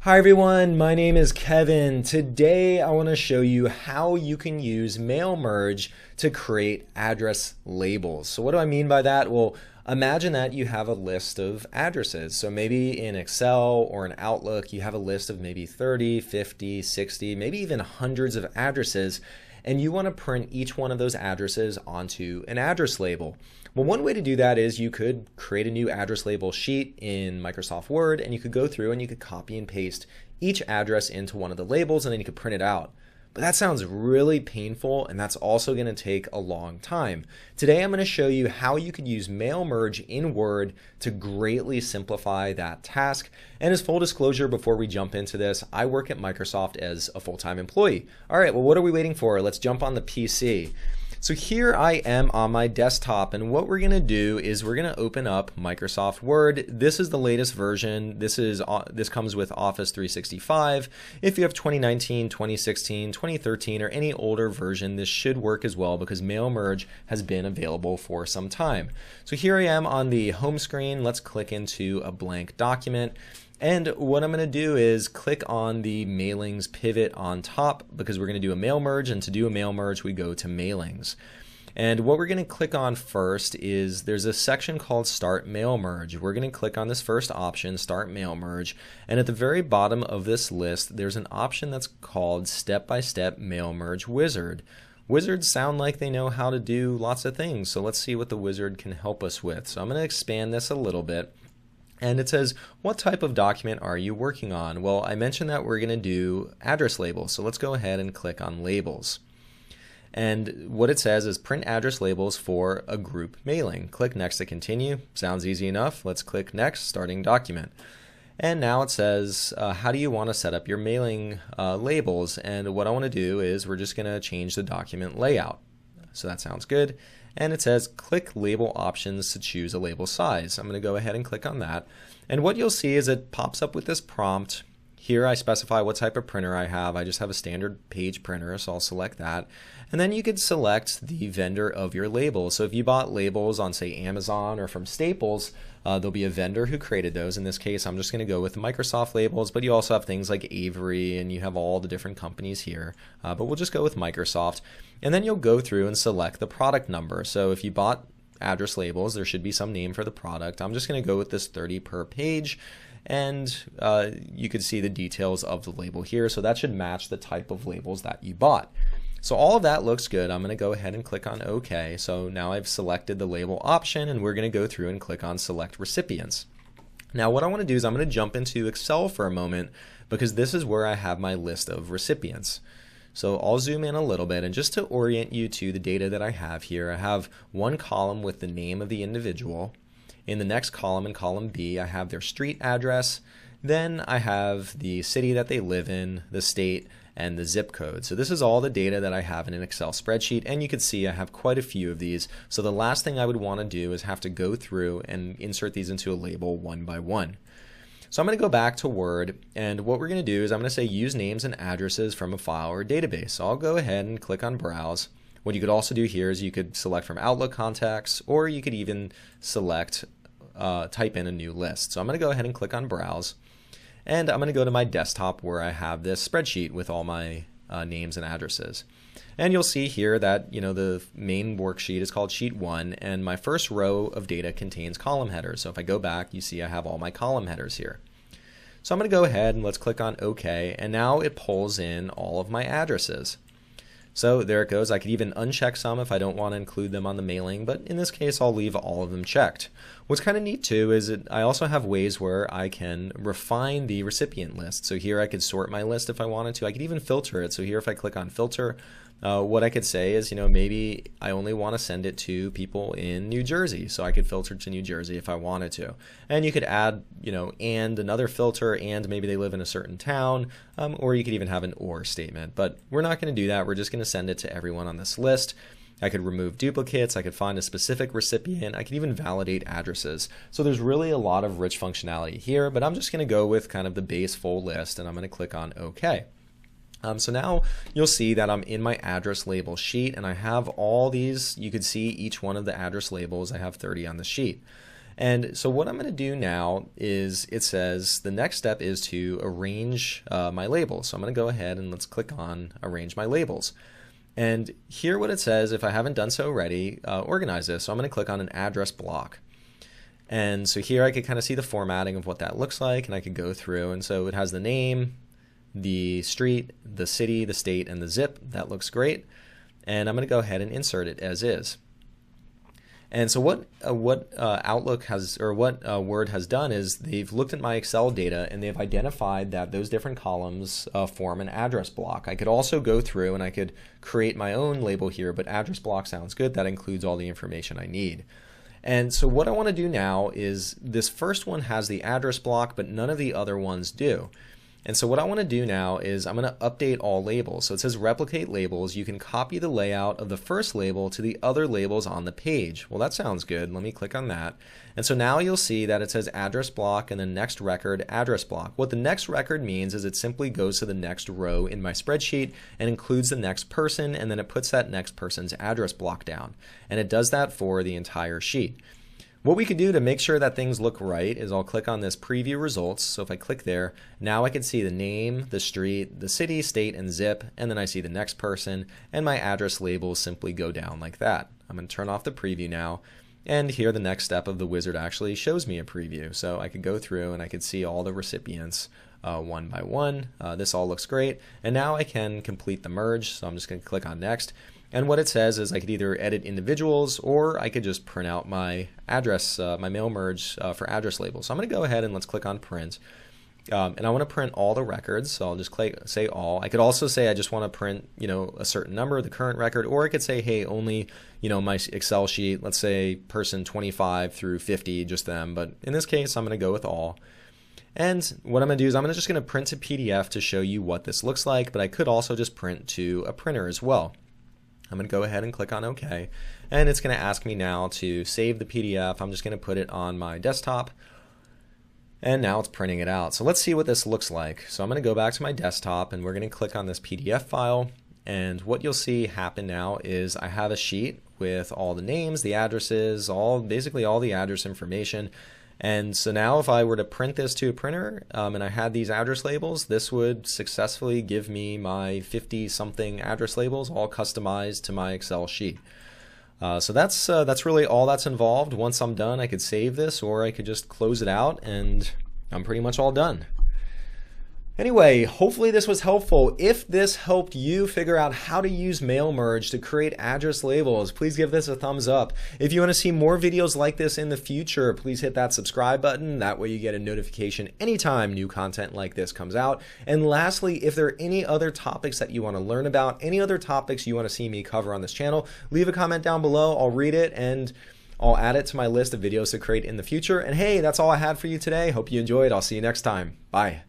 Hi everyone, my name is Kevin. Today I want to show you how you can use mail merge to create address labels. So what do I mean by that? Well, imagine that you have a list of addresses. So maybe in Excel or in Outlook, you have a list of maybe 30, 50, 60, maybe even hundreds of addresses, and you want to print each one of those addresses onto an address label. Well, one way to do that is you could create a new address label sheet in Microsoft Word, and you could go through and you could copy and paste each address into one of the labels, and then you could print it out. But that sounds really painful, and that's also going to take a long time. Today I'm going to show you how you could use mail merge in Word to greatly simplify that task. And as full disclosure, before we jump into this, I work at Microsoft as a full-time employee. All right, well, what are we waiting for? Let's jump on the PC. So here I am on my desktop, and what we're going to do is we're going to open up Microsoft Word. This is the latest version. This comes with Office 365. If you have 2019, 2016, 2013, or any older version, this should work as well because mail merge has been available for some time. So here I am on the home screen. Let's click into a blank document. And what I'm going to do is click on the mailings pivot on top because we're going to do a mail merge, and to do a mail merge we go to mailings. And what we're going to click on first is there's a section called Start Mail Merge. We're going to click on this first option, Start Mail Merge, and at the very bottom of this list there's an option that's called Step-by-Step Mail Merge Wizard. Wizards sound like they know how to do lots of things, so let's see what the wizard can help us with. So I'm going to expand this a little bit. And it says, what type of document are you working on? Well, I mentioned that we're going to do address labels, so let's go ahead and click on labels. And what it says is print address labels for a group mailing. Click next to continue. Sounds easy enough. Let's click next, starting document. And now it says, how do you want to set up your mailing labels? And what I want to do is we're just going to change the document layout. So that sounds good. And it says click label options to choose a label size. I'm going to go ahead and click on that. And what you'll see is it pops up with this prompt. Here I specify what type of printer I have. I just have a standard page printer, so I'll select that. And then you could select the vendor of your labels. So if you bought labels on, say, Amazon or from Staples, there'll be a vendor who created those. In this case, I'm just going to go with Microsoft labels, but you also have things like Avery, and you have all the different companies here. But we'll just go with Microsoft. And then you'll go through and select the product number. So if you bought address labels, there should be some name for the product. I'm just going to go with this 30 per page. And you could see the details of the label here. So that should match the type of labels that you bought. So all of that looks good. I'm going to go ahead and click on OK. So now I've selected the label option, and we're going to go through and click on Select Recipients. Now what I want to do is I'm going to jump into Excel for a moment because this is where I have my list of recipients. So I'll zoom in a little bit, and just to orient you to the data that I have here, I have one column with the name of the individual. In the next column, in column B, I have their street address. Then I have the city that they live in, the state, and the zip code. So this is all the data that I have in an Excel spreadsheet, and you can see I have quite a few of these. So the last thing I would want to do is have to go through and insert these into a label one by one. So I'm going to go back to Word, and what we're going to do is I'm going to say use names and addresses from a file or database. So I'll go ahead and click on Browse. What you could also do here is you could select from Outlook contacts, or you could even select type in a new list. So I'm going to go ahead and click on Browse, and I'm going to go to my desktop where I have this spreadsheet with all my names and addresses. And you'll see here that the main worksheet is called Sheet 1, and my first row of data contains column headers. So if I go back, you see I have all my column headers here. So I'm going to go ahead and let's click on OK, and now it pulls in all of my addresses. So there it goes. I could even uncheck some if I don't want to include them on the mailing, but in this case I'll leave all of them checked. What's kind of neat too is that I also have ways where I can refine the recipient list. So here I could sort my list if I wanted to. I could even filter it. So here if I click on filter, what I could say is, maybe I only want to send it to people in New Jersey. So I could filter to New Jersey if I wanted to. And you could add, and another filter, and maybe they live in a certain town, or you could even have an or statement. But we're not going to do that. We're just going to send it to everyone on this list. I could remove duplicates. I could find a specific recipient. I could even validate addresses. So there's really a lot of rich functionality here, but I'm just going to go with kind of the base full list, and I'm going to click on OK. So now you'll see that I'm in my address label sheet, and I have all these. You could see each one of the address labels. I have 30 on the sheet. And so what I'm going to do now is it says the next step is to arrange my labels. So I'm going to go ahead and let's click on arrange my labels. And here what it says, if I haven't done so already, organize this. So I'm going to click on an address block. And so here I could kind of see the formatting of what that looks like, and I could go through. And so it has the name, the street, the city, the state, and the zip. That looks great. And I'm going to go ahead and insert it as is. And so what Outlook has, or what Word has done is they've looked at my Excel data and they've identified that those different columns form an address block. I could also go through and I could create my own label here, but address block sounds good. That includes all the information I need. And so what I want to do now is this first one has the address block, but none of the other ones do. And so what I want to do now is I'm going to update all labels. So it says replicate labels. You can copy the layout of the first label to the other labels on the page. Well, that sounds good. Let me click on that. And so now you'll see that it says address block and then next record address block. What the next record means is it simply goes to the next row in my spreadsheet and includes the next person, and then it puts that next person's address block down. And it does that for the entire sheet. What we can do to make sure that things look right is I'll click on this preview results. So if I click there, now I can see the name, the street, the city, state, and zip, and then I see the next person, and my address labels simply go down like that. I'm going to turn off the preview now, and here the next step of the wizard actually shows me a preview. So I could go through and I could see all the recipients one by one. This all looks great, and now I can complete the merge. So I'm just going to click on next. And what it says is I could either edit individuals or I could just print out my address, my mail merge for address labels. So I'm going to go ahead and let's click on print. And I want to print all the records. So I'll just say all. I could also say I just want to print, a certain number, the current record, or I could say, hey, only, my Excel sheet, let's say person 25 through 50, just them. But in this case, I'm going to go with all. And what I'm going to do is I'm just going to print to PDF to show you what this looks like, but I could also just print to a printer as well. I'm going to go ahead and click on OK, and it's going to ask me now to save the PDF. I'm just going to put it on my desktop, and now it's printing it out. So let's see what this looks like. So I'm going to go back to my desktop, and we're going to click on this PDF file, and what you'll see happen now is I have a sheet with all the names, the addresses, basically all the address information. And so now if I were to print this to a printer and I had these address labels, this would successfully give me my 50-something address labels all customized to my Excel sheet. So that's really all that's involved. Once I'm done, I could save this, or I could just close it out, and I'm pretty much all done. Anyway, hopefully this was helpful. If this helped you figure out how to use mail merge to create address labels, please give this a thumbs up. If you want to see more videos like this in the future, please hit that subscribe button. That way you get a notification anytime new content like this comes out. And lastly, if there are any other topics that you want to learn about, any other topics you want to see me cover on this channel, leave a comment down below. I'll read it and I'll add it to my list of videos to create in the future. And hey, that's all I had for you today. Hope you enjoyed. I'll see you next time. Bye.